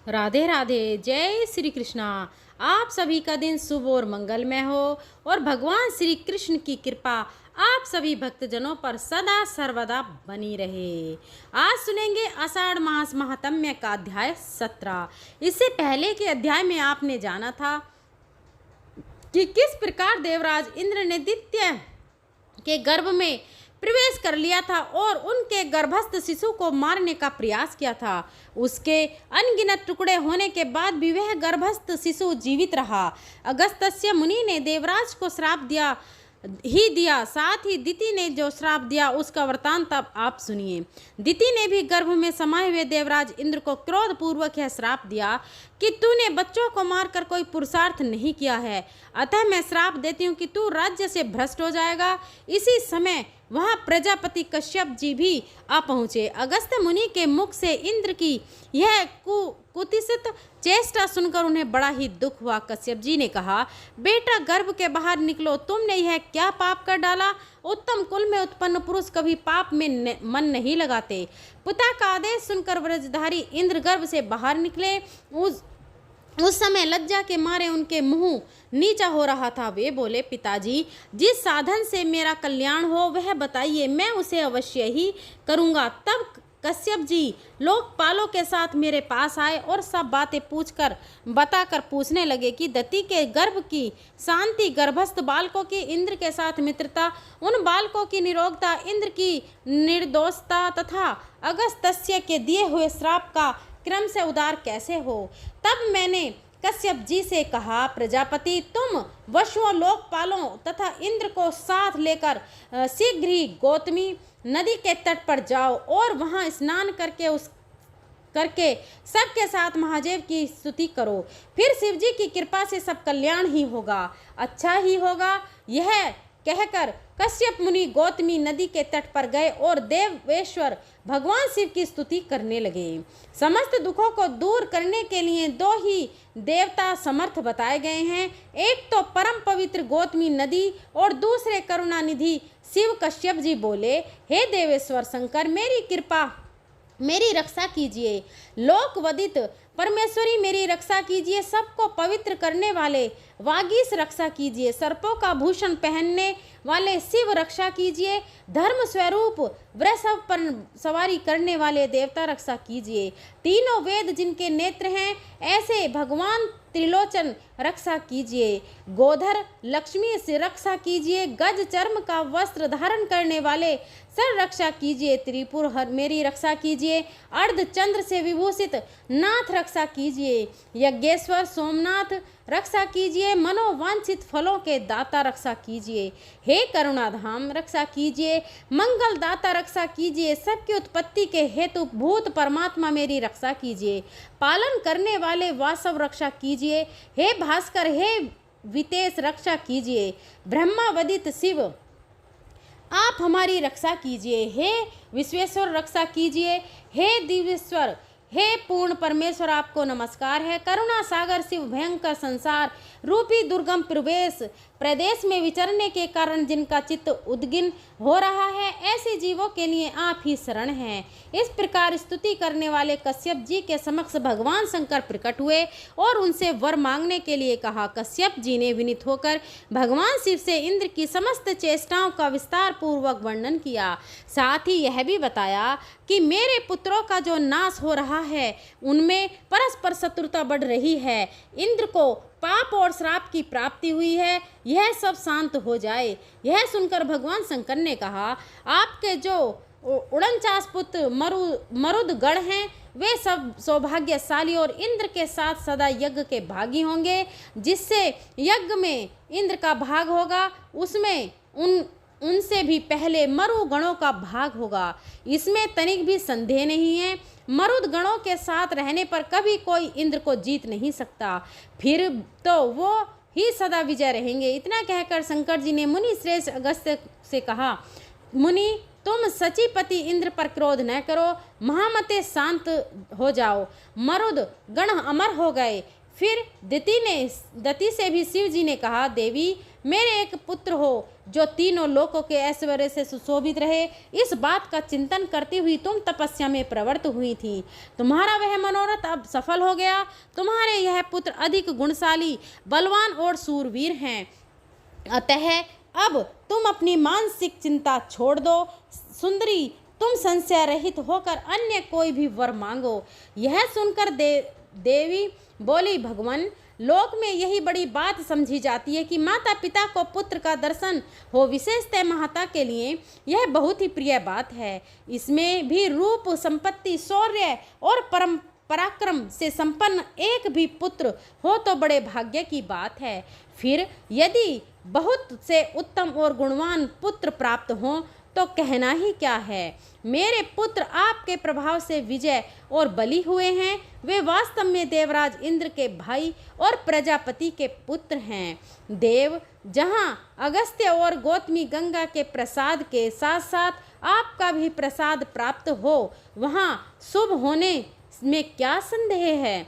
राधे राधे। जय श्री कृष्णा। आप सभी का दिन शुभ और मंगलमय हो और भगवान श्री कृष्ण की कृपा आप सभी भक्तजनों पर सदा सर्वदा बनी रहे। आज सुनेंगे आषाढ़ मास महात्म्य का अध्याय 17। इससे पहले के अध्याय में आपने जाना था कि किस प्रकार देवराज इंद्र ने दैत्य के गर्भ में प्रवेश कर लिया था और उनके गर्भस्थ शिशु को मारने का प्रयास किया था। उसके अनगिनत टुकड़े होने के बाद भी वह गर्भस्थ शिशु जीवित रहा। अगस्त्य मुनि ने देवराज को श्राप दिया। साथ ही दिति ने जो श्राप दिया उसका वृतांत अब आप सुनिए। दिति ने भी गर्भ में समाये हुए देवराज इंद्र को क्रोध पूर्वक यह श्राप दिया कि तूने बच्चों को मारकर कोई पुरुषार्थ नहीं किया है, अतः मैं श्राप देती हूँ कि तू राज्य से भ्रष्ट हो जाएगा। इसी समय वहाँ प्रजापति कश्यप जी भी आ पहुँचे। अगस्त्य मुनि के मुख से इंद्र की यह कुत्सित चेष्टा सुनकर उन्हें बड़ा ही दुख हुआ। कश्यप जी ने कहा, बेटा गर्भ के बाहर निकलो, तुमने यह क्या पाप कर डाला। उत्तम कुल में उत्पन्न पुरुष कभी पाप में मन नहीं लगाते। पिता का आदेश सुनकर व्रजधारी इंद्र गर्भ से बाहर निकले। उस समय लज्जा के मारे उनके मुंह नीचा हो रहा था। वे बोले, पिताजी जिस साधन से मेरा कल्याण हो वह बताइए, मैं उसे अवश्य ही करूँगा। तब कश्यप जी लोकपालों के साथ मेरे पास आए और सब बातें बताकर पूछने लगे कि दति के गर्भ की शांति, गर्भस्थ बालकों की इंद्र के साथ मित्रता, उन बालकों की निरोगता, इंद्र की निर्दोषता तथा अगस्त्य के दिए हुए श्राप का क्रम से उद्धार कैसे हो। तब मैंने कश्यप जी से कहा, प्रजापति तुम वशुओं, लोकपालों तथा इंद्र को साथ लेकर शीघ्र ही गौतमी नदी के तट पर जाओ और वहां स्नान करके सबके साथ महादेव की स्तुति करो। फिर शिव जी की कृपा से सब कल्याण ही होगा, अच्छा ही होगा। यह कहकर कश्यप मुनि गौतमी नदी के तट पर गए और देवेश्वर भगवान शिव की स्तुति करने लगे। समस्त दुखों को दूर करने के लिए दो ही देवता समर्थ बताए गए हैं, एक तो परम पवित्र गौतमी नदी और दूसरे करुणा निधि शिव। कश्यप जी बोले, हे देवेश्वर शंकर, मेरी रक्षा कीजिए। लोकवदित परमेश्वरी मेरी रक्षा कीजिए। सबको पवित्र करने वाले वागीश रक्षा कीजिए। सर्पों का भूषण पहनने वाले शिव रक्षा कीजिए। धर्म स्वरूप वृषभ पर सवारी करने वाले देवता रक्षा कीजिए। तीनों वेद जिनके नेत्र हैं ऐसे भगवान त्रिलोचन रक्षा कीजिए। गोधर लक्ष्मी से रक्षा कीजिए। गज चर्म का वस्त्र धारण करने वाले सर रक्षा कीजिए। त्रिपुर हर मेरी रक्षा कीजिए। अर्ध चंद्र से विभूषित नाथ रक्षा कीजिए। यज्ञेश्वर सोमनाथ रक्षा कीजिए। मनोवांछित फलों के दाता रक्षा कीजिए। हे करुणाधाम रक्षा कीजिए। मंगल दाता रक्षा कीजिए। सबकी उत्पत्ति के हेतु भूत परमात्मा मेरी रक्षा कीजिए। पालन करने वाले वासव रक्षा कीजिए। हे भास्कर, हे वितेश रक्षा कीजिए। ब्रह्मावदित शिव आप हमारी रक्षा कीजिए। हे विश्वेश्वर रक्षा कीजिए। हे दिव्येश्वर, हे पूर्ण परमेश्वर आपको नमस्कार है। करुणा सागर शिव भयंकर संसार रूपी दुर्गम प्रदेश में विचरने के कारण जिनका चित्त उद्गिन हो रहा है, ऐसे जीवों के लिए आप ही शरण हैं। इस प्रकार स्तुति करने वाले कश्यप जी के समक्ष भगवान शंकर प्रकट हुए और उनसे वर मांगने के लिए कहा। कश्यप जी ने विनीत होकर भगवान शिव से इंद्र की समस्त चेष्टाओं का विस्तार पूर्वक वर्णन किया। साथ ही यह भी बताया कि मेरे पुत्रों का जो नाश हो रहा है उनमें परस्पर शत्रुता बढ़ रही है, इंद्र को पाप और श्राप की प्राप्ति हुई है, यह सब शांत हो जाए। यह सुनकर भगवान शंकर ने कहा, आपके जो 49 पुत्र मरुदगण हैं वे सब सौभाग्यशाली और इंद्र के साथ सदा यज्ञ के भागी होंगे। जिससे यज्ञ में इंद्र का भाग होगा उसमें उनसे भी पहले मरु गणों का भाग होगा, इसमें तनिक भी संदेह नहीं है। मरुद गणों के साथ रहने पर कभी कोई इंद्र को जीत नहीं सकता, फिर तो वो ही सदा विजय रहेंगे। इतना कहकर शंकर जी ने मुनि श्रेष्ठ अगस्त्य से कहा, मुनि तुम सचीपति इंद्र पर क्रोध न करो, महामते शांत हो जाओ। मरुद गण अमर हो गए। फिर दति से भी शिव जी ने कहा, देवी मेरे एक पुत्र हो जो तीनों लोकों के ऐश्वर्य से सुशोभित रहे। इस बात का चिंतन करती हुई तुम तपस्या में प्रवृत्त हुई थी। तुम्हारा वह मनोरथ अब सफल हो गया। तुम्हारे यह पुत्र अधिक गुणशाली, बलवान और शूरवीर हैं। अतः अब तुम अपनी मानसिक चिंता छोड़ दो। सुंदरी, तुम संशय रहित होकर अन्य कोई भी वर मांगो। यह सुनकर देवी बोली, भगवान, लोक में यही बड़ी बात समझी जाती है कि माता पिता को पुत्र का दर्शन हो। विशेषतः माता के लिए यह बहुत ही प्रिय बात है। इसमें भी रूप, संपत्ति, शौर्य और पराक्रम से संपन्न एक भी पुत्र हो तो बड़े भाग्य की बात है। फिर यदि बहुत से उत्तम और गुणवान पुत्र प्राप्त हों तो कहना ही क्या है। मेरे पुत्र आपके प्रभाव से विजय और बली हुए हैं। वे वास्तव में देवराज इंद्र के भाई और प्रजापति के पुत्र हैं। देव, जहाँ अगस्त्य और गौतमी गंगा के प्रसाद के साथ साथ आपका भी प्रसाद प्राप्त हो, वहाँ शुभ होने में क्या संदेह है।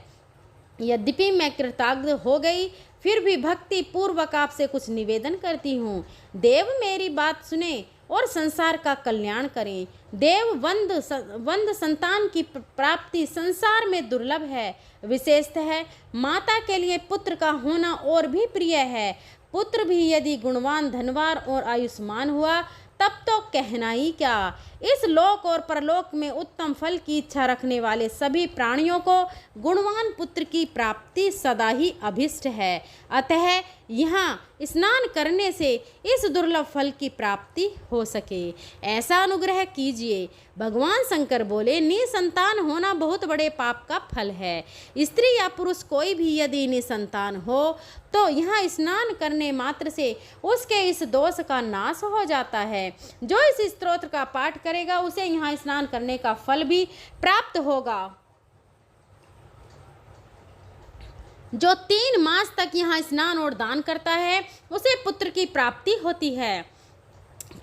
यद्यपि मैं कृतज्ञ हो गई, फिर भी भक्ति पूर्वक आपसे कुछ निवेदन करती हूँ। देव, मेरी बात सुने और संसार का कल्याण करें। देव, वंद संतान की प्राप्ति संसार में दुर्लभ है। विशेषतः माता के लिए पुत्र का होना और भी प्रिय है। पुत्र भी यदि गुणवान, धनवान और आयुष्मान हुआ तब तो कहना ही क्या। इस लोक और परलोक में उत्तम फल की इच्छा रखने वाले सभी प्राणियों को गुणवान पुत्र की प्राप्ति सदा ही अभिष्ट है। अतः यहाँ स्नान करने से इस दुर्लभ फल की प्राप्ति हो सके, ऐसा अनुग्रह कीजिए। भगवान शंकर बोले, निसंतान होना बहुत बड़े पाप का फल है। स्त्री या पुरुष कोई भी यदि निसंतान हो तो यहाँ स्नान करने मात्र से उसके इस दोष का नाश हो जाता है। जो इस स्तोत्र का पाठ करेगा उसे यहाँ स्नान करने का फल भी प्राप्त होगा। जो 3 मास तक यहाँ स्नान और दान करता है उसे पुत्र की प्राप्ति होती है।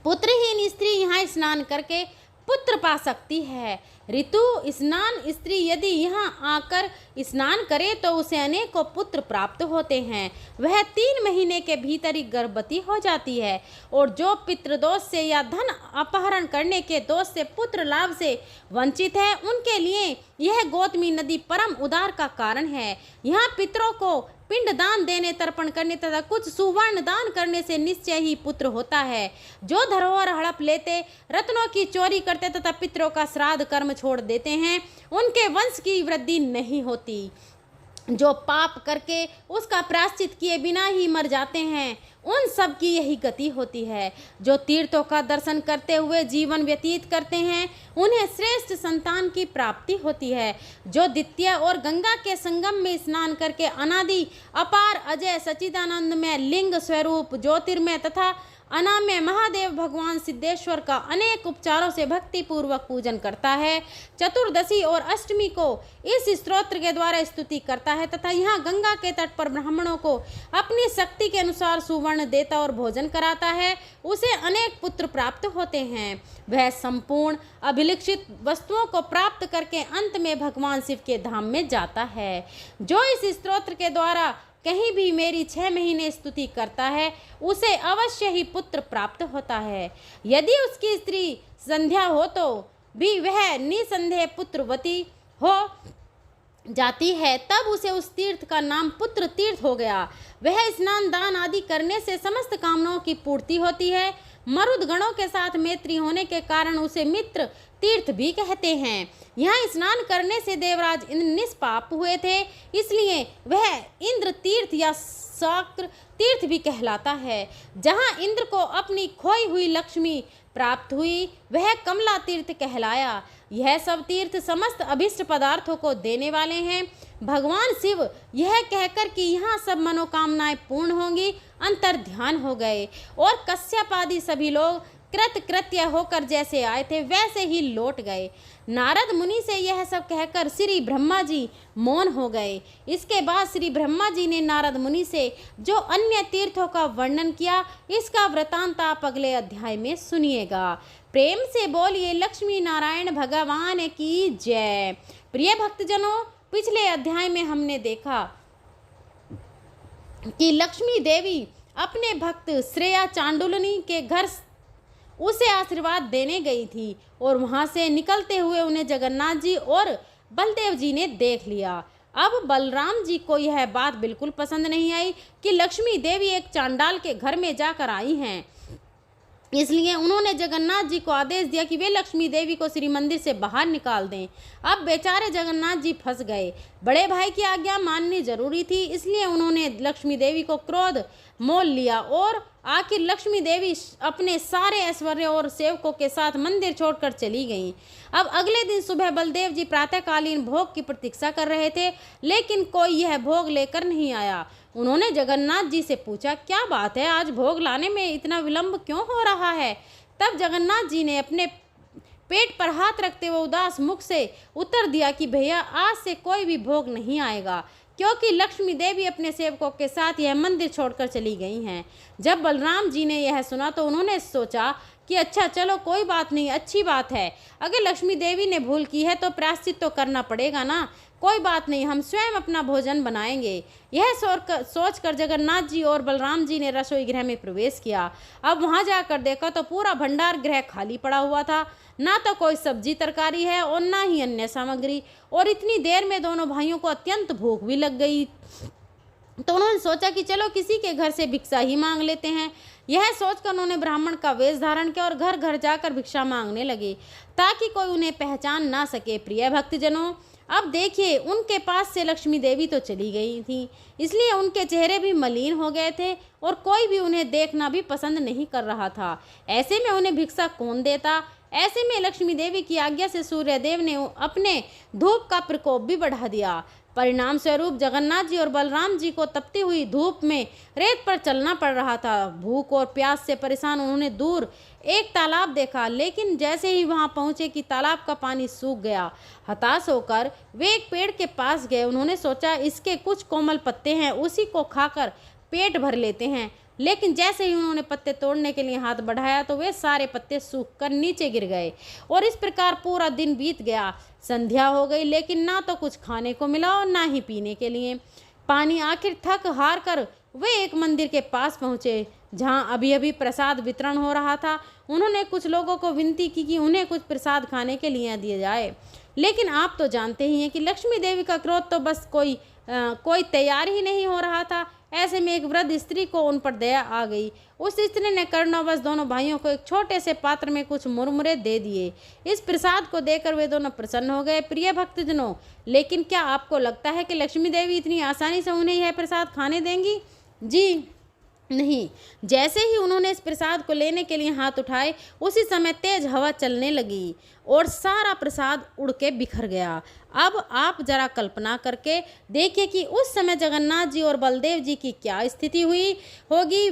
पुत्रहीन स्त्री यहाँ स्नान करके पुत्र पा सकती है। ऋतु स्नान स्त्री यदि यहाँ आकर स्नान करे तो उसे अनेकों पुत्र प्राप्त होते हैं। वह 3 महीने के भीतर ही गर्भवती हो जाती है। और जो पितृदोष से या धन अपहरण करने के दोष से पुत्र लाभ से वंचित है, उनके लिए यह गौतमी नदी परम उदार का कारण है। यहाँ पितरों को पिंड दान देने, तर्पण करने तथा कुछ सुवर्ण दान करने से निश्चय ही पुत्र होता है। जो धरोहर हड़प लेते, रत्नों की चोरी करते तथा पितरों का श्राद्ध कर्म छोड़ देते हैं, उनके वंश की वृद्धि नहीं होती। जो पाप करके उसका प्रायश्चित किए बिना ही मर जाते हैं, उन सब की यही गति होती है। जो तीर्थों का दर्शन करते हुए जीवन व्यतीत करते हैं, उन्हें श्रेष्ठ संतान की प्राप्ति होती है। जो द्वितीय और गंगा के संगम में स्नान करके अनादि, अपार, अजय, सच्चिदानंदमय लिंग स्वरूप ज्योतिर्मय तथा अनामय महादेव भगवान सिद्धेश्वर का अनेक उपचारों से भक्ति पूर्वक पूजन करता है, चतुर्दशी और अष्टमी को इस स्तोत्र के द्वारा स्तुति करता है तथा यहाँ गंगा के तट पर ब्राह्मणों को अपनी शक्ति के अनुसार सुवर्ण देता और भोजन कराता है, उसे अनेक पुत्र प्राप्त होते हैं। वह संपूर्ण अभिलक्षित वस्तुओं को प्राप्त करके अंत में भगवान शिव के धाम में जाता है। जो इस स्तोत्र के द्वारा कहीं भी मेरी 6 महीने स्तुति करता है, उसे अवश्य ही पुत्र प्राप्त होता है। यदि उसकी स्त्री संध्या हो तो भी वह निसंदेह पुत्रवती हो जाती है, तब उसे उस तीर्थ का नाम पुत्र तीर्थ हो गया। वह स्नान दान आदि करने से समस्त कामनाओं की पूर्ति होती है। मरुद गणों के साथ मैत्री होने के कारण उसे मित्र तीर्थ भी कहते हैं। यहाँ स्नान करने से देवराज इंद्र निष्पाप हुए थे, इसलिए वह इंद्र तीर्थ या शक्र तीर्थ भी कहलाता है। जहाँ इंद्र को अपनी खोई हुई लक्ष्मी प्राप्त हुई, वह कमला तीर्थ कहलाया। यह सब तीर्थ समस्त अभिष्ट पदार्थों को देने वाले हैं। भगवान शिव यह कहकर कि यहाँ सब मनोकामनाएं पूर्ण होंगी, अंतर ध्यान हो गए और कश्यप आदि सभी लोग कृतकृत्य होकर जैसे आए थे वैसे ही लौट गए। नारद मुनि से यह सब कहकर श्री ब्रह्मा जी मौन हो गए। इसके बाद श्री ब्रह्मा जी ने नारद मुनि से जो अन्य तीर्थों का वर्णन किया, इसका वृतांत आप अगले अध्याय में सुनिएगा। प्रेम से बोलिए लक्ष्मी नारायण भगवान की जय। प्रिय भक्तजनों, पिछले अध्याय में हमने देखा कि लक्ष्मी देवी अपने भक्त श्रेया चांडुलनी के घर उसे आशीर्वाद देने गई थी और वहां से निकलते हुए उन्हें जगन्नाथ जी और बलदेव जी ने देख लिया। अब बलराम जी को यह बात बिल्कुल पसंद नहीं आई कि लक्ष्मी देवी एक चांडाल के घर में जाकर आई हैं। इसलिए उन्होंने जगन्नाथ जी को आदेश दिया कि वे लक्ष्मी देवी को श्री मंदिर से बाहर निकाल दें। अब बेचारे जगन्नाथ जी फंस गए। बड़े भाई की आज्ञा माननी जरूरी थी, इसलिए उन्होंने लक्ष्मी देवी को क्रोध मोल लिया और आखिर लक्ष्मी देवी अपने सारे ऐश्वर्य और सेवकों के साथ मंदिर छोड़कर चली गईं। अब अगले दिन सुबह बलदेव जी प्रातःकालीन भोग की प्रतीक्षा कर रहे थे, लेकिन कोई यह भोग लेकर नहीं आया। उन्होंने जगन्नाथ जी से पूछा, क्या बात है, आज भोग लाने में इतना विलंब क्यों हो रहा है? तब जगन्नाथ जी ने अपने पेट पर हाथ रखते हुए उदास मुख से उत्तर दिया कि भैया, आज से कोई भी भोग नहीं आएगा, क्योंकि लक्ष्मी देवी अपने सेवकों के साथ यह मंदिर छोड़कर चली गई हैं। जब बलराम जी ने यह सुना तो उन्होंने सोचा कि अच्छा चलो कोई बात नहीं, अच्छी बात है। अगर लक्ष्मी देवी ने भूल की है तो प्रायश्चित तो करना पड़ेगा ना। कोई बात नहीं, हम स्वयं अपना भोजन बनाएंगे। यह सोचकर जगन्नाथ जी और बलराम जी ने रसोई गृह में प्रवेश किया। अब वहां जाकर देखा तो पूरा भंडार गृह खाली पड़ा हुआ था। ना तो कोई सब्जी तरकारी है और ना ही अन्य सामग्री। और इतनी देर में दोनों भाइयों को अत्यंत भूख भी लग गई, तो उन्होंने सोचा कि चलो किसी के घर से भिक्षा ही मांग लेते हैं। यह सोचकर उन्होंने ब्राह्मण का वेश धारण किया और घर घर जाकर भिक्षा मांगने लगे, ताकि कोई उन्हें पहचान ना सके। प्रिय भक्तजनों, अब देखिए, उनके पास से लक्ष्मी देवी तो चली गई थी, इसलिए उनके चेहरे भी मलिन हो गए थे और कोई भी उन्हें देखना भी पसंद नहीं कर रहा था। ऐसे में उन्हें भिक्षा कौन देता? ऐसे में लक्ष्मी देवी की आज्ञा से सूर्यदेव ने अपने धूप का प्रकोप भी बढ़ा दिया। परिणाम स्वरूप जगन्नाथ जी और बलराम जी को तपती हुई धूप में रेत पर चलना पड़ रहा था। भूख और प्यास से परेशान उन्होंने दूर एक तालाब देखा, लेकिन जैसे ही वहां पहुंचे कि तालाब का पानी सूख गया। हताश होकर वे एक पेड़ के पास गए। उन्होंने सोचा इसके कुछ कोमल पत्ते हैं, उसी को खाकर पेट भर लेते हैं। लेकिन जैसे ही उन्होंने पत्ते तोड़ने के लिए हाथ बढ़ाया तो वे सारे पत्ते सूखकर नीचे गिर गए और इस प्रकार पूरा दिन बीत गया। संध्या हो गई, लेकिन ना तो कुछ खाने को मिला और ना ही पीने के लिए पानी। आखिर थक हार कर वे एक मंदिर के पास पहुंचे, जहां अभी अभी प्रसाद वितरण हो रहा था। उन्होंने कुछ लोगों को विनती की कि उन्हें कुछ प्रसाद खाने के लिए दिया जाए, लेकिन आप तो जानते ही हैं कि लक्ष्मी देवी का क्रोध तो बस कोई तैयार ही नहीं हो रहा था। ऐसे में एक वृद्ध स्त्री को उन पर दया आ गई। उस स्त्री ने कर्णवश दोनों भाइयों को एक छोटे से पात्र में कुछ मुरमुरे दे दिए। इस प्रसाद को देकर वे दोनों प्रसन्न हो गए। प्रिय भक्तजनों, लेकिन क्या आपको लगता है कि लक्ष्मी देवी इतनी आसानी से उन्हें यह प्रसाद खाने देंगी? जी नहीं। जैसे ही उन्होंने इस प्रसाद को लेने के लिए हाथ उठाए, उसी समय तेज हवा चलने लगी और सारा प्रसाद उड़ के बिखर गया। अब आप जरा कल्पना करके देखिए कि उस समय जगन्नाथ जी और बलदेव जी की क्या स्थिति हुई होगी।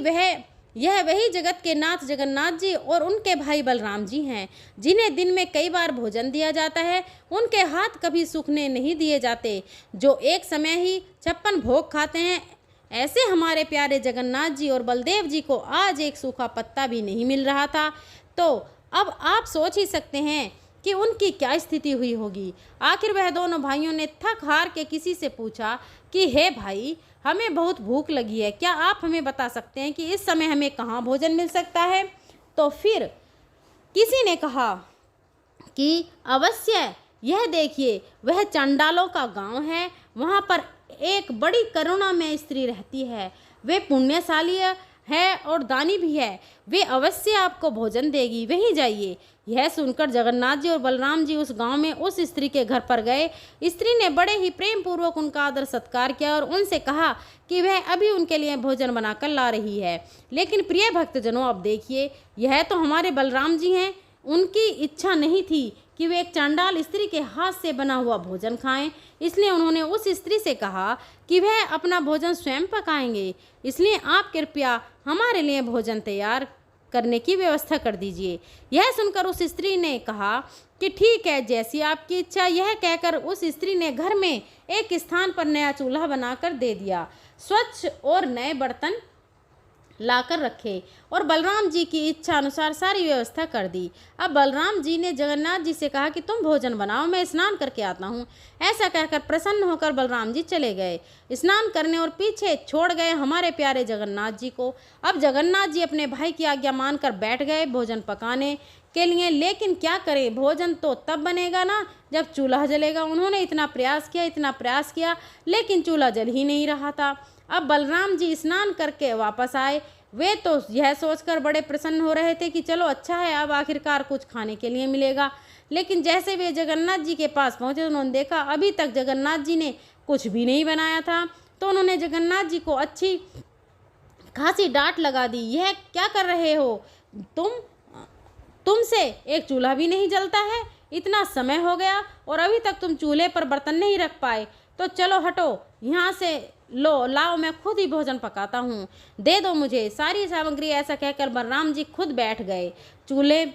यह वही जगत के नाथ जगन्नाथ जी और उनके भाई बलराम जी हैं, जिन्हें दिन में कई बार भोजन दिया जाता है। उनके हाथ कभी सूखने नहीं दिए जाते, जो एक समय ही 56 भोग खाते हैं। ऐसे हमारे प्यारे जगन्नाथ जी और बलदेव जी को आज एक सूखा पत्ता भी नहीं मिल रहा था। तो अब आप सोच ही सकते हैं कि उनकी क्या स्थिति हुई होगी। आखिर वह दोनों भाइयों ने थक हार के किसी से पूछा कि हे भाई, हमें बहुत भूख लगी है, क्या आप हमें बता सकते हैं कि इस समय हमें कहाँ भोजन मिल सकता है? तो फिर किसी ने कहा कि अवश्य, यह देखिए, वह चंडालों का गांव है, वहाँ पर एक बड़ी करुणा में स्त्री रहती है। वे पुण्यशाली है और दानी भी है, वे अवश्य आपको भोजन देगी, वहीं जाइए। यह सुनकर जगन्नाथ जी और बलराम जी उस गांव में उस स्त्री के घर पर गए। स्त्री ने बड़े ही प्रेम पूर्वक उनका आदर सत्कार किया और उनसे कहा कि वह अभी उनके लिए भोजन बनाकर ला रही है। लेकिन प्रिय भक्तजनों, अब देखिए, यह तो हमारे बलराम जी हैं। उनकी इच्छा नहीं थी कि वे एक चांडाल स्त्री के हाथ से बना हुआ भोजन खाएं, इसलिए उन्होंने उस स्त्री से कहा कि वह अपना भोजन स्वयं पकाएंगे, इसलिए आप कृपया हमारे लिए भोजन तैयार करने की व्यवस्था कर दीजिए। यह सुनकर उस स्त्री ने कहा कि ठीक है, जैसी आपकी इच्छा। यह कहकर उस स्त्री ने घर में एक स्थान पर नया चूल्हा बनाकर दे दिया। स्वच्छ और नए बर्तन लाकर रखे और बलराम जी की इच्छा अनुसार सारी व्यवस्था कर दी। अब बलराम जी ने जगन्नाथ जी से कहा कि तुम भोजन बनाओ, मैं स्नान करके आता हूँ। ऐसा कहकर प्रसन्न होकर बलराम जी चले गए स्नान करने और पीछे छोड़ गए हमारे प्यारे जगन्नाथ जी को। अब जगन्नाथ जी अपने भाई की आज्ञा मानकर बैठ गए भोजन पकाने के लिए, लेकिन क्या करें, भोजन तो तब बनेगा ना जब चूल्हा जलेगा। उन्होंने इतना प्रयास किया लेकिन चूल्हा जल ही नहीं रहा था। अब बलराम जी स्नान करके वापस आए। वे तो यह सोचकर बड़े प्रसन्न हो रहे थे कि चलो अच्छा है, अब आखिरकार कुछ खाने के लिए मिलेगा। लेकिन जैसे वे जगन्नाथ जी के पास पहुंचे, उन्होंने देखा अभी तक जगन्नाथ जी ने कुछ भी नहीं बनाया था। तो उन्होंने जगन्नाथ जी को अच्छी खासी डांट लगा दी। यह क्या कर रहे हो तुमसे एक चूल्हा भी नहीं जलता है, इतना समय हो गया और अभी तक तुम चूल्हे पर बर्तन नहीं रख पाए। तो चलो हटो यहाँ से, लो लाओ, मैं खुद ही भोजन पकाता हूँ, दे दो मुझे सारी सामग्री। ऐसा कहकर बलराम जी खुद बैठ गए चूल्हे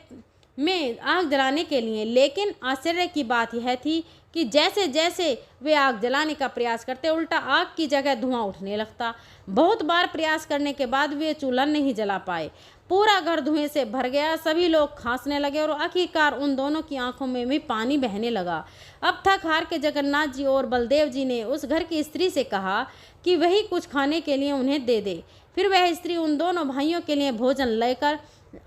में आग जलाने के लिए। लेकिन आश्चर्य की बात यह थी कि जैसे जैसे वे आग जलाने का प्रयास करते, उल्टा आग की जगह धुआं उठने लगता। बहुत बार प्रयास करने के बाद वे चूल्हा नहीं जला पाए। पूरा घर धुएं से भर गया, सभी लोग खांसने लगे और आखिरकार उन दोनों की आंखों में भी पानी बहने लगा। अब थक हार के जगन्नाथ जी और बलदेव जी ने उस घर की स्त्री से कहा कि वही कुछ खाने के लिए उन्हें दे दे। फिर वह स्त्री उन दोनों भाइयों के लिए भोजन लेकर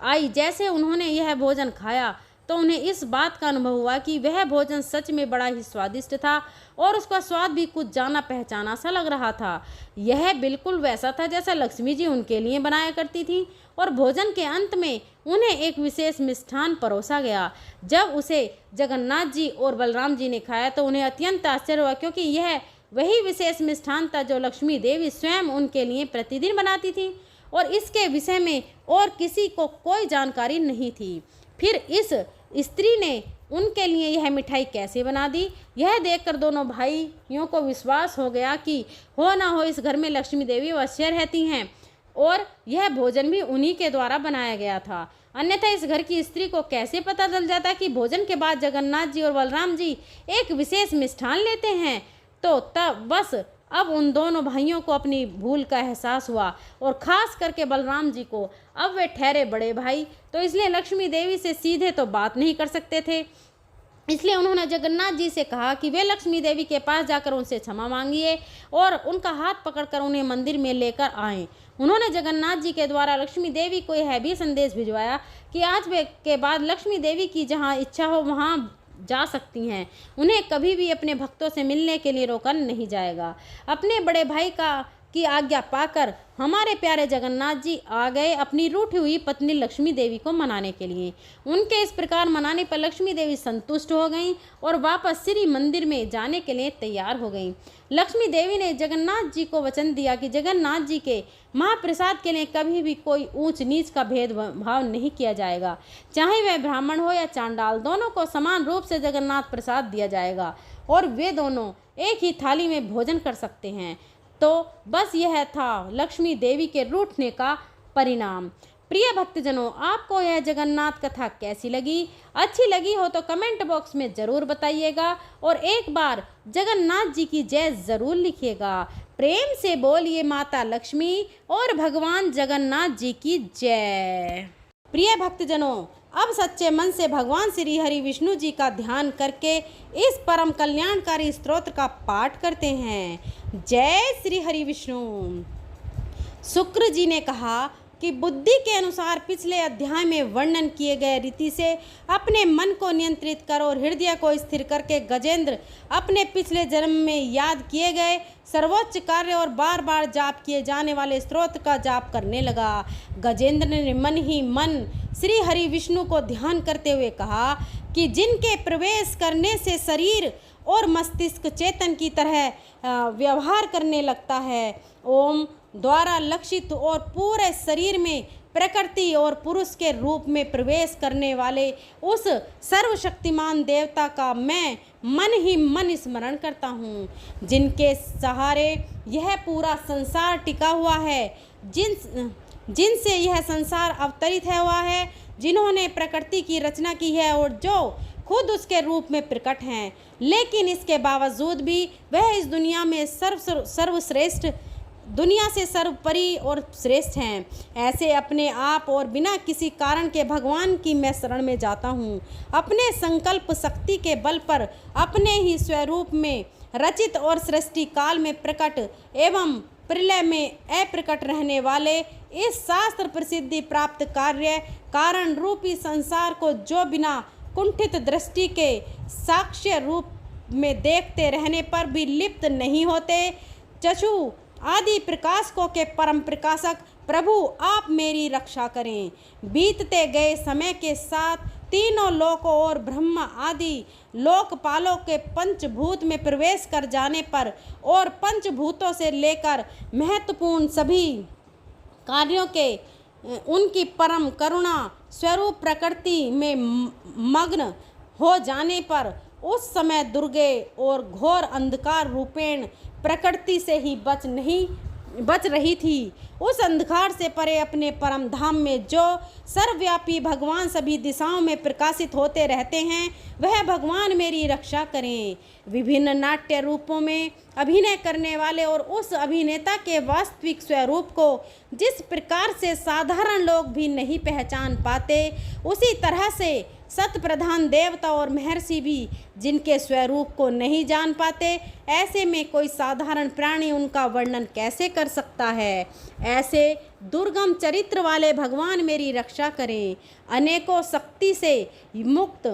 आई। जैसे उन्होंने यह भोजन खाया तो उन्हें इस बात का अनुभव हुआ कि वह भोजन सच में बड़ा ही स्वादिष्ट था और उसका स्वाद भी कुछ जाना पहचाना सा लग रहा था। यह बिल्कुल वैसा था जैसा लक्ष्मी जी उनके लिए बनाया करती थी। और भोजन के अंत में उन्हें एक विशेष मिष्ठान परोसा गया। जब उसे जगन्नाथ जी और बलराम जी ने खाया तो उन्हें अत्यंत आश्चर्य हुआ, क्योंकि यह वही विशेष मिष्ठान था जो लक्ष्मी देवी स्वयं उनके लिए प्रतिदिन बनाती थी और इसके विषय में और किसी को कोई जानकारी नहीं थी। फिर इस स्त्री ने उनके लिए यह मिठाई कैसे बना दी, यह देखकर दोनों भाइयों को विश्वास हो गया कि हो ना हो इस घर में लक्ष्मी देवी अवश्य रहती हैं और यह भोजन भी उन्हीं के द्वारा बनाया गया था। अन्यथा इस घर की स्त्री को कैसे पता चल जाता कि भोजन के बाद जगन्नाथ जी और बलराम जी एक विशेष मिष्ठान लेते हैं। तो तब बस अब उन दोनों भाइयों को अपनी भूल का एहसास हुआ और खास करके बलराम जी को। अब वे ठहरे बड़े भाई, तो इसलिए लक्ष्मी देवी से सीधे तो बात नहीं कर सकते थे। इसलिए उन्होंने जगन्नाथ जी से कहा कि वे लक्ष्मी देवी के पास जाकर उनसे क्षमा मांगिए और उनका हाथ पकड़कर उन्हें मंदिर में लेकर आएं। उन्होंने जगन्नाथ जी के द्वारा लक्ष्मी देवी को यह भी संदेश भिजवाया कि आज के बाद लक्ष्मी देवी की जहाँ इच्छा हो वहाँ जा सकती हैं, उन्हें कभी भी अपने भक्तों से मिलने के लिए रोका नहीं जाएगा। अपने बड़े भाई की आज्ञा पाकर हमारे प्यारे जगन्नाथ जी आ गए अपनी रूठी हुई पत्नी लक्ष्मी देवी को मनाने के लिए। उनके इस प्रकार मनाने पर लक्ष्मी देवी संतुष्ट हो गईं और वापस श्री मंदिर में जाने के लिए तैयार हो गईं। लक्ष्मी देवी ने जगन्नाथ जी को वचन दिया कि जगन्नाथ जी के महाप्रसाद के लिए कभी भी कोई ऊंच नीच का भेदभाव नहीं किया जाएगा, चाहे वह ब्राह्मण हो या चांडाल, दोनों को समान रूप से जगन्नाथ प्रसाद दिया जाएगा और वे दोनों एक ही थाली में भोजन कर सकते हैं। तो बस यह था लक्ष्मी देवी के रूठने का परिणाम। प्रिय भक्तजनों, आपको यह जगन्नाथ कथा कैसी लगी? अच्छी लगी हो तो कमेंट बॉक्स में ज़रूर बताइएगा और एक बार जगन्नाथ जी की जय ज़रूर लिखिएगा। प्रेम से बोलिए माता लक्ष्मी और भगवान जगन्नाथ जी की जय। प्रिय भक्तजनों, अब सच्चे मन से भगवान श्री हरि विष्णु जी का ध्यान करके इस परम कल्याणकारी स्तोत्र का पाठ करते हैं। जय श्री हरि विष्णु। शुक्र जी ने कहा कि बुद्धि के अनुसार पिछले अध्याय में वर्णन किए गए रीति से अपने मन को नियंत्रित कर और हृदय को स्थिर करके गजेंद्र अपने पिछले जन्म में याद किए गए सर्वोच्च कार्य और बार बार जाप किए जाने वाले स्तोत्र का जाप करने लगा। गजेंद्र ने मन ही मन श्री हरि विष्णु को ध्यान करते हुए कहा कि जिनके प्रवेश करने से शरीर और मस्तिष्क चेतन की तरह व्यवहार करने लगता है, ओम द्वारा लक्षित और पूरे शरीर में प्रकृति और पुरुष के रूप में प्रवेश करने वाले उस सर्वशक्तिमान देवता का मैं मन ही मन स्मरण करता हूँ, जिनके सहारे यह पूरा संसार टिका हुआ है, जिनसे यह संसार अवतरित हुआ है, जिन्होंने प्रकृति की रचना की है और जो खुद उसके रूप में प्रकट हैं। लेकिन इसके बावजूद भी वह इस दुनिया में सर्वश्रेष्ठ दुनिया से सर्वोपरि और श्रेष्ठ हैं। ऐसे अपने आप और बिना किसी कारण के भगवान की मैं शरण में जाता हूँ। अपने संकल्प शक्ति के बल पर अपने ही स्वरूप में रचित और सृष्टि काल में प्रकट एवं प्रलय में अप्रकट रहने वाले इस शास्त्र प्रसिद्धि प्राप्त कार्य कारण रूपी संसार को जो बिना कुंठित दृष्टि के साक्ष्य रूप में देखते रहने पर भी लिप्त नहीं होते, चक्षु आदि प्रकाशकों के परम प्रकाशक प्रभु आप मेरी रक्षा करें। बीतते गए समय के साथ तीनों लोकों और ब्रह्मा आदि लोकपालों के पंचभूत में प्रवेश कर जाने पर और पंचभूतों से लेकर महत्वपूर्ण सभी कार्यों के उनकी परम करुणा स्वरूप प्रकृति में मग्न हो जाने पर उस समय दुर्गे और घोर अंधकार रूपेण प्रकृति से ही बच रही थी। उस अंधकार से परे अपने परम धाम में जो सर्वव्यापी भगवान सभी दिशाओं में प्रकाशित होते रहते हैं, वह भगवान मेरी रक्षा करें। विभिन्न नाट्य रूपों में अभिनय करने वाले और उस अभिनेता के वास्तविक स्वरूप को जिस प्रकार से साधारण लोग भी नहीं पहचान पाते, उसी तरह से सत प्रधान देवता और महर्षि भी जिनके स्वरूप को नहीं जान पाते, ऐसे में कोई साधारण प्राणी उनका वर्णन कैसे कर सकता है। ऐसे दुर्गम चरित्र वाले भगवान मेरी रक्षा करें। अनेकों शक्ति से मुक्त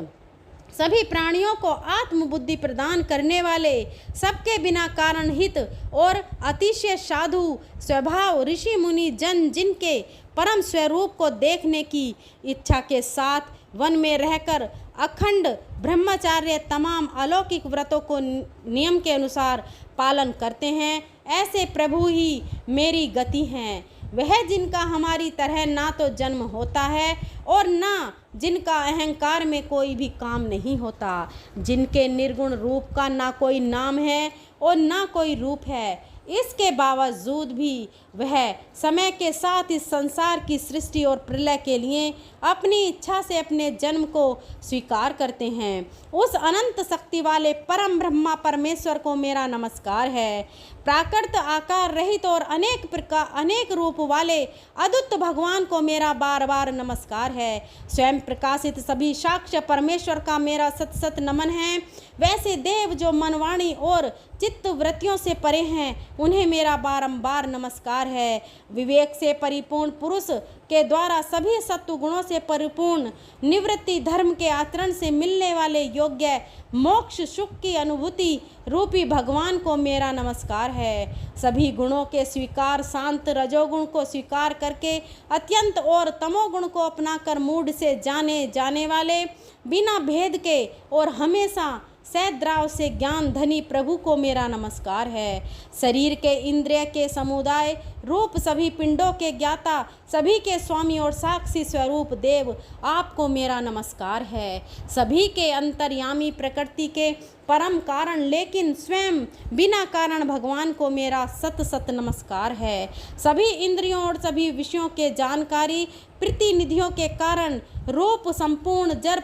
सभी प्राणियों को आत्मबुद्धि प्रदान करने वाले, सबके बिना कारण हित और अतिशय साधु स्वभाव ऋषि मुनि जन जिनके परम स्वरूप को देखने की इच्छा के साथ वन में रहकर अखंड ब्रह्मचार्य तमाम अलौकिक व्रतों को नियम के अनुसार पालन करते हैं, ऐसे प्रभु ही मेरी गति हैं। वह जिनका हमारी तरह ना तो जन्म होता है और ना जिनका अहंकार में कोई भी काम नहीं होता, जिनके निर्गुण रूप का ना कोई नाम है और ना कोई रूप है, इसके बावजूद भी वह समय के साथ इस संसार की सृष्टि और प्रलय के लिए अपनी इच्छा से अपने जन्म को स्वीकार करते हैं। उस अनंत शक्ति वाले परम ब्रह्मा परमेश्वर को मेरा नमस्कार है। प्राकृत आकार रहित और अनेक रूप वाले अद्भुत भगवान को मेरा बार बार नमस्कार है। स्वयं प्रकाशित सभी साक्ष्य परमेश्वर का मेरा सत सत नमन है। वैसे देव जो मनवाणी और चित्त वृत्तियों से परे हैं, उन्हें मेरा बारंबार नमस्कार है। विवेक से परिपूर्ण पुरुष के द्वारा सभी सत्व गुणों से परिपूर्ण निवृत्ति धर्म के आचरण से मिलने वाले योग्य मोक्ष सुख की अनुभूति रूपी भगवान को मेरा नमस्कार है। सभी गुणों के स्वीकार शांत रजोगुण को स्वीकार करके अत्यंत और तमोगुण को अपनाकर मूढ़ से जाने वाले बिना भेद के और हमेशा सद्भाव से ज्ञान धनी प्रभु को मेरा नमस्कार है। शरीर के इंद्रिय के समुदाय रूप सभी पिंडों के ज्ञाता सभी के स्वामी और साक्षी स्वरूप देव आपको मेरा नमस्कार है। सभी के अंतर्यामी प्रकृति के परम कारण लेकिन स्वयं बिना कारण भगवान को मेरा सत सत नमस्कार है। सभी इंद्रियों और सभी विषयों के जानकारी प्रतिनिधियों के कारण रूप संपूर्ण जड़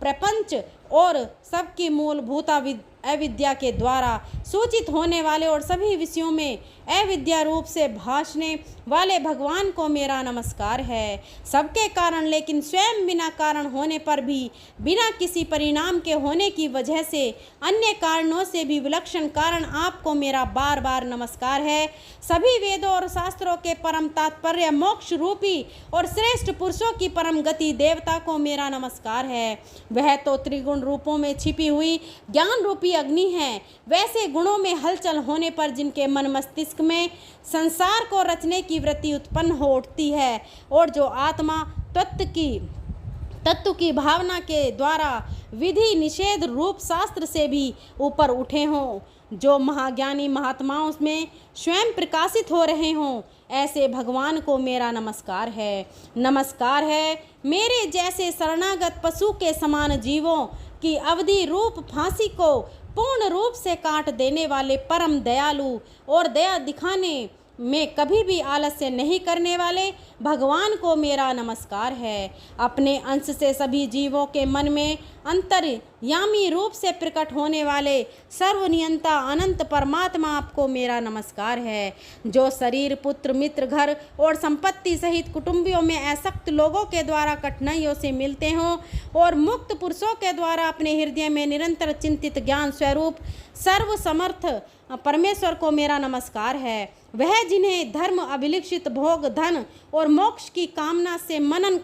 प्रपंच और सबकी मूलभूत अविद्या के द्वारा सूचित होने वाले और सभी विषयों में अविद्या रूप से भासने वाले भगवान को मेरा नमस्कार है। सबके कारण लेकिन स्वयं बिना कारण होने पर भी बिना किसी परिणाम के होने की वजह से अन्य कारणों से भी विलक्षण कारण आपको मेरा बार बार नमस्कार है। सभी वेदों और शास्त्रों के परम तात्पर्य मोक्ष रूपी और श्रेष्ठ पुरुषों की परम गति देवता को मेरा नमस्कार है। वह तो त्रिगुण रूपों में छिपी हुई ज्ञान रूपी अग्नि है। वैसे गुणों में हलचल होने पर जिनके मन मस्तिष्क में संसार को रचने की वृत्ति उत्पन्न हो उठती है और जो आत्मा तत्व की भावना के द्वारा विधि निषेध रूप शास्त्र से भी ऊपर उठे हों, जो महाज्ञानी महात्माओं में स्वयं प्रकाशित हो रहे हों, ऐसे भगवान को मेरा नमस्कार है। नमस्कार है मेरे जैसे शरणागत पशु के समान जीवों की अवधि रूप फांसी को पूर्ण रूप से काट देने वाले परम दयालु और दया दिखाने में कभी भी आलस्य नहीं करने वाले भगवान को मेरा नमस्कार है। अपने अंश से सभी जीवों के मन में अंतर्यामी रूप से प्रकट होने वाले सर्वनियंता अनंत परमात्मा आपको मेरा नमस्कार है। जो शरीर, पुत्र, मित्र, घर और संपत्ति सहित कुटुंबियों में आसक्त लोगों के द्वारा कठिनाइयों से मिलते हों और मुक्त पुरुषों के द्वारा अपने हृदय में निरंतर चिंतित ज्ञान स्वरूप सर्व समर्थ परमेश्वर को मेरा नमस्कार है। वह जिन्हें धर्म, अभिलिखित भोग, धन और मोक्ष की कामना से मनन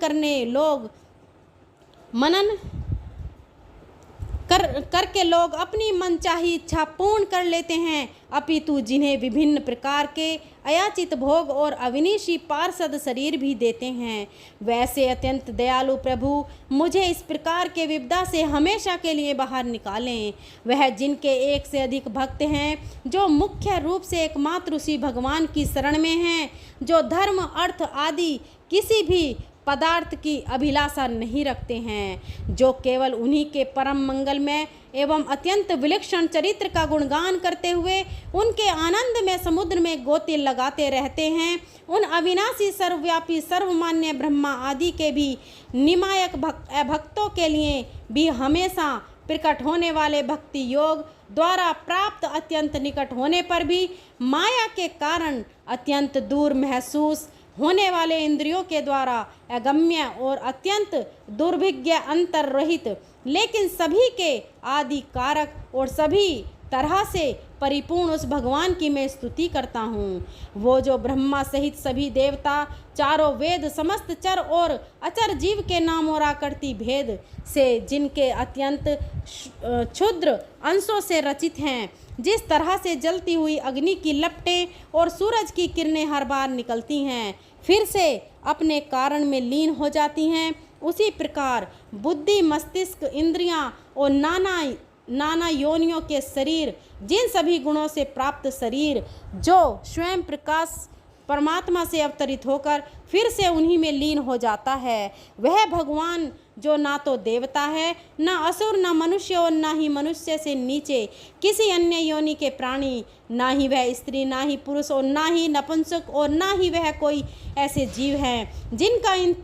करके लोग अपनी मनचाही इच्छा पूर्ण कर लेते हैं, अपितु जिन्हें विभिन्न प्रकार के अयाचित भोग और अविनाशी पार्षद शरीर भी देते हैं, वैसे अत्यंत दयालु प्रभु मुझे इस प्रकार के विपदा से हमेशा के लिए बाहर निकालें। वह जिनके एक से अधिक भक्त हैं, जो मुख्य रूप से एकमात्र उसी भगवान की शरण में हैं, जो धर्म, अर्थ आदि किसी भी पदार्थ की अभिलाषा नहीं रखते हैं, जो केवल उन्हीं के परम मंगलमय एवं अत्यंत विलक्षण चरित्र का गुणगान करते हुए उनके आनंद में समुद्र में गोते लगाते रहते हैं, उन अविनाशी, सर्वव्यापी, सर्वमान्य ब्रह्मा आदि के भी निमायक भक्तों के लिए भी हमेशा प्रकट होने वाले भक्ति योग द्वारा प्राप्त अत्यंत निकट होने पर भी माया के कारण अत्यंत दूर महसूस होने वाले इंद्रियों के द्वारा अगम्य और अत्यंत दुर्भिज्ञ अंतर रहित लेकिन सभी के आदि कारक और सभी तरह से परिपूर्ण उस भगवान की मैं स्तुति करता हूँ। वो जो ब्रह्मा सहित सभी देवता, चारों वेद, समस्त चर और अचर जीव के नाम और आकृति भेद से जिनके अत्यंत क्षुद्र अंशों से रचित हैं, जिस तरह से जलती हुई अग्नि की लपटें और सूरज की किरणें हर बार निकलती हैं फिर से अपने कारण में लीन हो जाती हैं, उसी प्रकार बुद्धि, मस्तिष्क, इंद्रियां और नाना योनियों के शरीर, जिन सभी गुणों से प्राप्त शरीर जो स्वयं प्रकाश परमात्मा से अवतरित होकर फिर से उन्हीं में लीन हो जाता है, वह भगवान जो ना तो देवता है, ना असुर, ना मनुष्य और ना ही मनुष्य से नीचे किसी अन्य योनि के प्राणी, ना ही वह स्त्री, ना ही पुरुष और ना ही नपुंसक और ना ही वह कोई ऐसे जीव हैं जिनका इन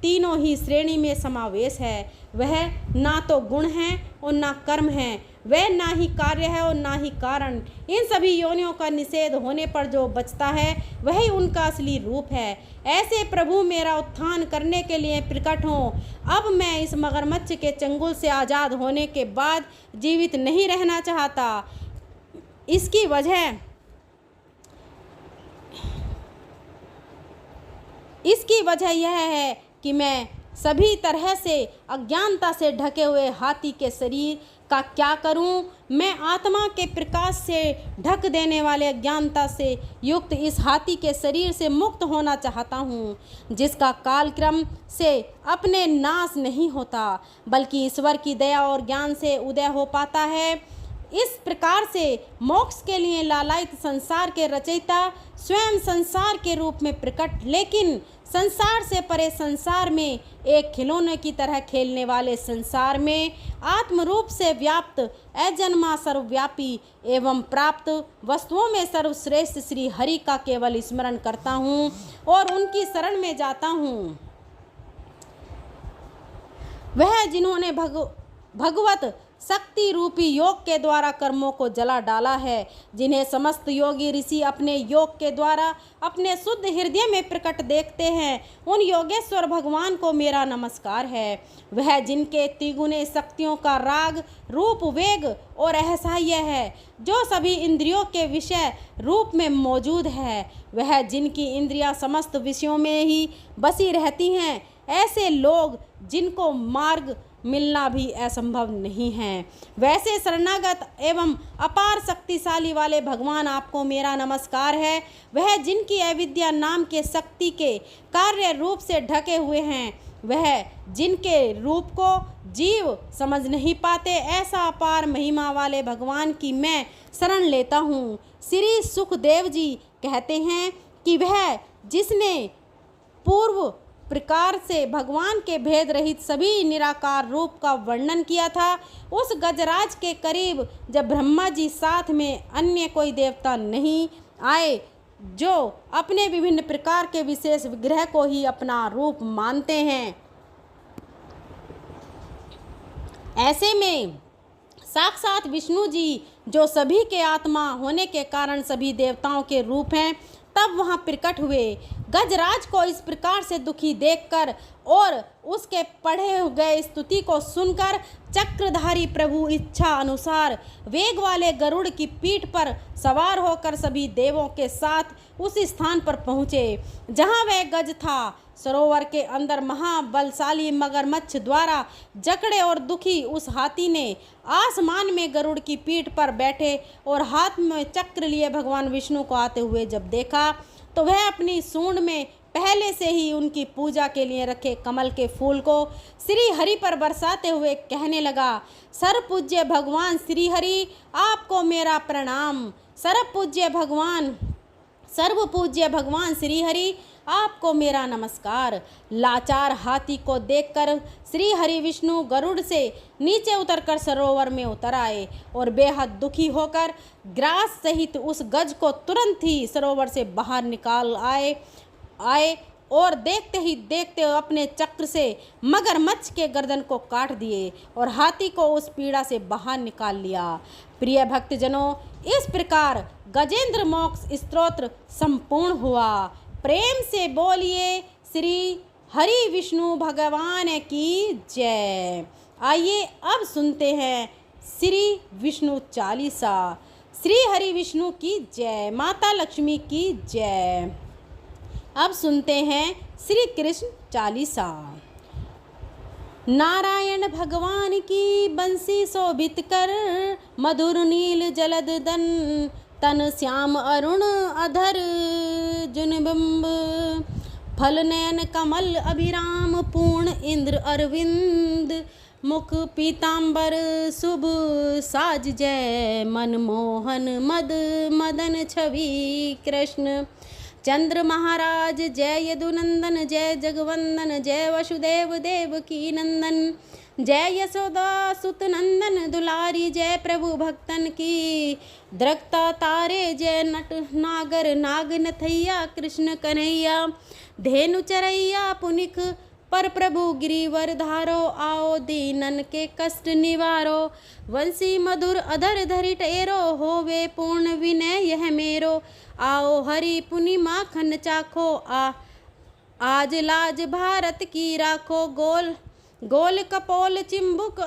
तीनों ही श्रेणी में समावेश है। वह ना तो गुण है और ना कर्म है, वह ना ही कार्य है और ना ही कारण। इन सभी योनियों का निषेध होने पर जो बचता है वही उनका असली रूप है। ऐसे प्रभु मेरा उत्थान करने के लिए प्रकट हों। अब मैं इस मगरमच्छ के चंगुल से आज़ाद होने के बाद जीवित नहीं रहना चाहता। इसकी वजह यह है कि मैं सभी तरह से अज्ञानता से ढके हुए हाथी के शरीर का क्या करूं? मैं आत्मा के प्रकाश से ढक देने वाले अज्ञानता से युक्त इस हाथी के शरीर से मुक्त होना चाहता हूं, जिसका कालक्रम से अपने नाश नहीं होता बल्कि ईश्वर की दया और ज्ञान से उदय हो पाता है। इस प्रकार से मोक्ष के लिए लालायित संसार के रचयिता स्वयं संसार के रूप में प्रकट, लेकिन संसार से परे संसार में एक खिलौने की तरह खेलने वाले संसार में आत्म रूप से व्याप्त अजन्मा, सर्वव्यापी एवं प्राप्त वस्तुओं में सर्वश्रेष्ठ श्री हरि का केवल स्मरण करता हूँ और उनकी शरण में जाता हूँ। वह जिन्होंने भगवत शक्ति रूपी योग के द्वारा कर्मों को जला डाला है, जिन्हें समस्त योगी ऋषि अपने योग के द्वारा अपने शुद्ध हृदय में प्रकट देखते हैं, उन योगेश्वर भगवान को मेरा नमस्कार है। वह जिनके तिगुने शक्तियों का राग, रूप, वेग और अहसाह्य है, जो सभी इंद्रियों के विषय रूप में मौजूद है, वह जिनकी इंद्रियां समस्त विषयों में ही बसी रहती हैं, ऐसे लोग जिनको मार्ग मिलना भी असंभव नहीं है, वैसे शरणागत एवं अपार शक्तिशाली वाले भगवान आपको मेरा नमस्कार है। वह जिनकी अविद्या नाम के शक्ति के कार्य रूप से ढके हुए हैं, वह जिनके रूप को जीव समझ नहीं पाते, ऐसा अपार महिमा वाले भगवान की मैं शरण लेता हूँ। श्री सुखदेव जी कहते हैं कि वह जिसने पूर्व प्रकार से भगवान के भेद रहित सभी निराकार रूप का वर्णन किया था, उस गजराज के करीब जब ब्रह्मा जी साथ में अन्य कोई देवता नहीं आए, जो अपने विभिन्न प्रकार के विशेष विग्रह को ही अपना रूप मानते हैं। ऐसे में साक्षात विष्णु जी जो सभी के आत्मा होने के कारण सभी देवताओं के रूप हैं, तब वहाँ प्रकट हुए। गजराज को इस प्रकार से दुखी देखकर और उसके पढ़े गए स्तुति को सुनकर चक्रधारी प्रभु इच्छा अनुसार वेग वाले गरुड़ की पीठ पर सवार होकर सभी देवों के साथ उस स्थान पर पहुँचे जहाँ वह गज था। सरोवर के अंदर महाबलशाली मगरमच्छ द्वारा जकड़े और दुखी उस हाथी ने आसमान में गरुड़ की पीठ पर बैठे और हाथ में चक्र लिए भगवान विष्णु को आते हुए जब देखा, तो वह अपनी सूंड में पहले से ही उनकी पूजा के लिए रखे कमल के फूल को श्री हरि पर बरसाते हुए कहने लगा, सर्वपूज्य भगवान श्री हरि, आपको मेरा प्रणाम। सर्वपूज्य भगवान श्री हरि, आपको मेरा नमस्कार। लाचार हाथी को देखकर श्री हरि विष्णु गरुड़ से नीचे उतरकर सरोवर में उतर आए और बेहद दुखी होकर ग्रास सहित उस गज को तुरंत ही सरोवर से बाहर निकाल आए और देखते ही देखते अपने चक्र से मगरमच्छ के गर्दन को काट दिए और हाथी को उस पीड़ा से बाहर निकाल लिया। प्रिय भक्तजनों, इस प्रकार गजेंद्र मोक्ष स्तोत्र संपूर्ण हुआ। प्रेम से बोलिए श्री हरि विष्णु भगवान की जय। आइए अब सुनते हैं श्री विष्णु चालीसा। श्री हरि विष्णु की जय, माता लक्ष्मी की जय। अब सुनते हैं श्री कृष्ण चालीसा। नारायण भगवान की बंसी शोभित कर, मधुर नील जलद तन श्याम अरुण अधर जुनबिंब, फल नयन कमल अभिराम पूर्ण इंद्र अरविंद, मुख पीतांबर शुभ साज जय, मनमोहन मदन छवि कृष्ण, चंद्र महाराज जय यदुनंदन जय जगवंदन जय वसुदेव देव की नंदन, जय यशोदा सुत नंदन दुलारी जय प्रभु भक्तन की, दृक्ता तारे जय नट नागर नाग नथैया कृष्ण कन्हैया, धेनु चरैया पुनिक पर प्रभु गिरिवर धारो, आओ दीनन के कष्ट निवारो, वंशी मधुर अधर धरि टेरो, होवे पूर्ण विनय यह मेरो, आओ हरि पुनि माखन चाखो, आज लाज भारत की राखो, गोल कपोल चिंबुक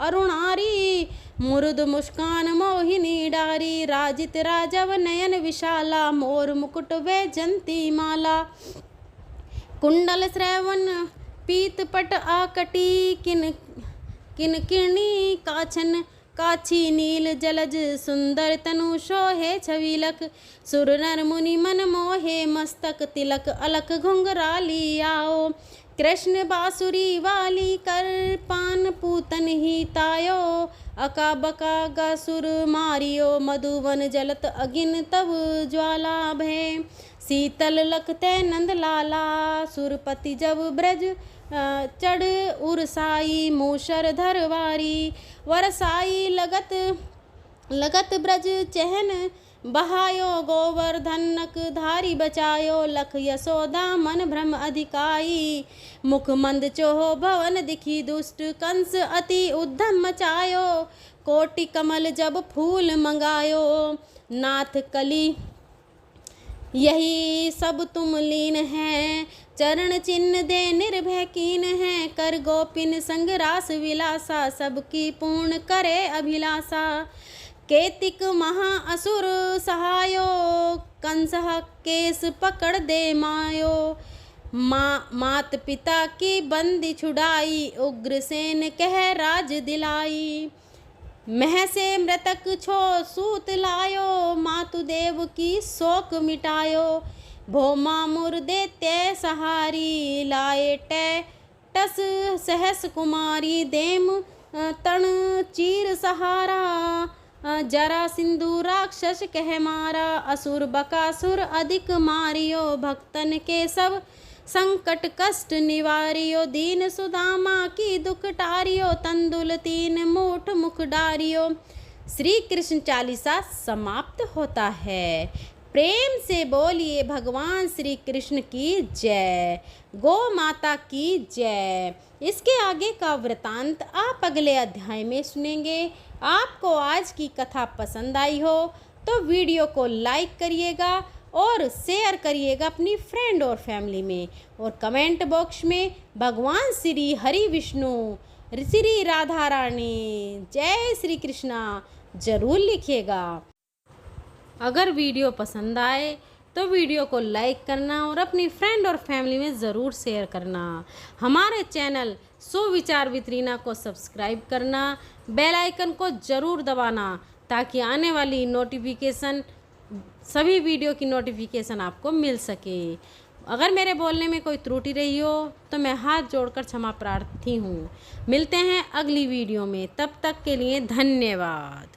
अरुणारी, मुरुद मुस्कान मोहिनी डारी, राजित राजव नयन विशाला, मोर मुकुट वैजंती माला, कुंडल श्रवण पीत पट आकटी, किनकिनी काछन काछी नील जलज, सुंदर तनु शोहे छविलक, सुर नर मुनि मन मोहे मस्तक, तिलक अलक घुंघराली आओ, कृष्ण बांसुरी वाली कर पान पूतन ही तायो, अका बका गासुर मारियो, मधुवन जलत अगिन तब ज्वाला भय, शीतल लखते नंद लाला, सुरपति जब ब्रज चढ़ उरसाई, मूषर धरवारी, वरसाई लगत ब्रज चहन बहायो, गोवर्धनक धारी बचायो, लख यशोदा मन भ्रम अधिकाई, मुख मंद चोह भवन दिखी दुष्ट, कंस अति उद्धम मचायो, कोटि कमल जब फूल मंगायो, नाथ कली यही सब तुम लीन है, चरण चिन्ह दे निर्भय कीन है, कर गोपिन संग रास विलासा, सबकी पूर्ण करे अभिलाषा, केतिक महा असुर सहायो, कंस केस पकड़ दे मायो, मात पिता की बंदी छुड़ाई, उग्रसेन कह राज दिलाई, मह से मृतक छो सूत लायो, मातुदेव की शोक मिटायो, भोमा मुर्दे ते सहारी, लाए टस सहस कुमारी, देम तण चीर सहारा, जरा सिंधु राक्षस कह मारा, असुर बकासुर अधिक मारियो, भक्तन के सब संकट कष्ट निवारियो, दीन सुदामा की दुख टारियो, तंदुल तीन मूठ मुख डारियो। श्री कृष्ण चालीसा समाप्त होता है। प्रेम से बोलिए भगवान श्री कृष्ण की जय, गौ माता की जय। इसके आगे का वृतांत आप अगले अध्याय में सुनेंगे। आपको आज की कथा पसंद आई हो तो वीडियो को लाइक करिएगा और शेयर करिएगा अपनी फ्रेंड और फैमिली में, और कमेंट बॉक्स में भगवान श्री हरि विष्णु श्री राधा रानी जय श्री कृष्णा जरूर लिखिएगा। अगर वीडियो पसंद आए तो वीडियो को लाइक करना और अपनी फ्रेंड और फैमिली में ज़रूर शेयर करना। हमारे चैनल सुविचार विद रीना को सब्सक्राइब करना, बेल आइकन को ज़रूर दबाना ताकि आने वाली नोटिफिकेशन, सभी वीडियो की नोटिफिकेशन आपको मिल सके। अगर मेरे बोलने में कोई त्रुटि रही हो तो मैं हाथ जोड़कर क्षमा प्रार्थी हूँ। मिलते हैं अगली वीडियो में, तब तक के लिए धन्यवाद।